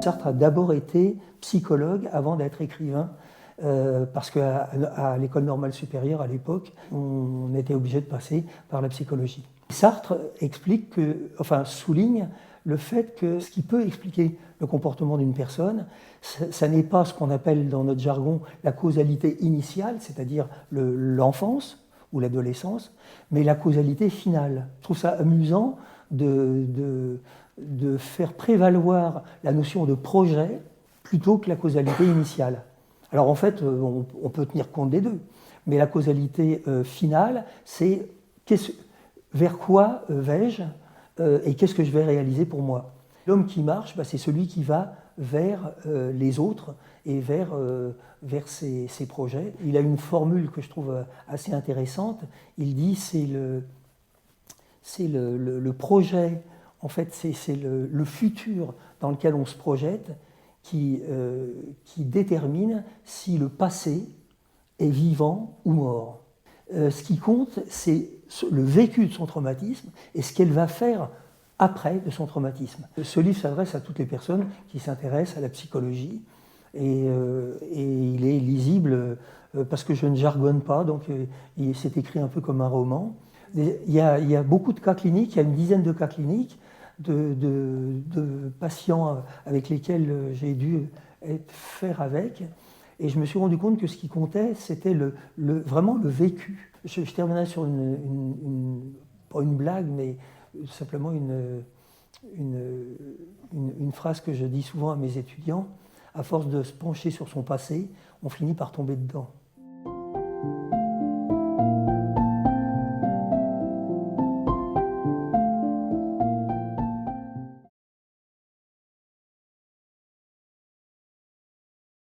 Sartre a d'abord été psychologue avant d'être écrivain, parce qu'à l'école normale supérieure, à l'époque, on était obligé de passer par la psychologie. Sartre souligne le fait que ce qui peut expliquer le comportement d'une personne, ça n'est pas ce qu'on appelle dans notre jargon la causalité initiale, c'est-à-dire l'enfance ou l'adolescence, mais la causalité finale. Je trouve ça amusant de faire prévaloir la notion de projet plutôt que la causalité initiale. Alors en fait, on peut tenir compte des deux, mais la causalité finale, c'est vers quoi vais-je et qu'est-ce que je vais réaliser pour moi. L'homme qui marche, c'est celui qui va vers les autres et vers ses projets. Il a une formule que je trouve assez intéressante. Il dit c'est le projet, en fait c'est le futur dans lequel on se projette qui détermine si le passé est vivant ou mort. Ce qui compte, c'est le vécu de son traumatisme et ce qu'elle va faire après de son traumatisme. Ce livre s'adresse à toutes les personnes qui s'intéressent à la psychologie et il est lisible parce que je ne jargonne pas, donc c'est écrit un peu comme un roman. Il y a beaucoup de cas cliniques, il y a une dizaine de cas cliniques de patients avec lesquels j'ai dû faire avec. Et je me suis rendu compte que ce qui comptait, c'était vraiment le vécu. Je terminerai sur pas une blague, mais simplement une phrase que je dis souvent à mes étudiants. À force de se pencher sur son passé, on finit par tomber dedans.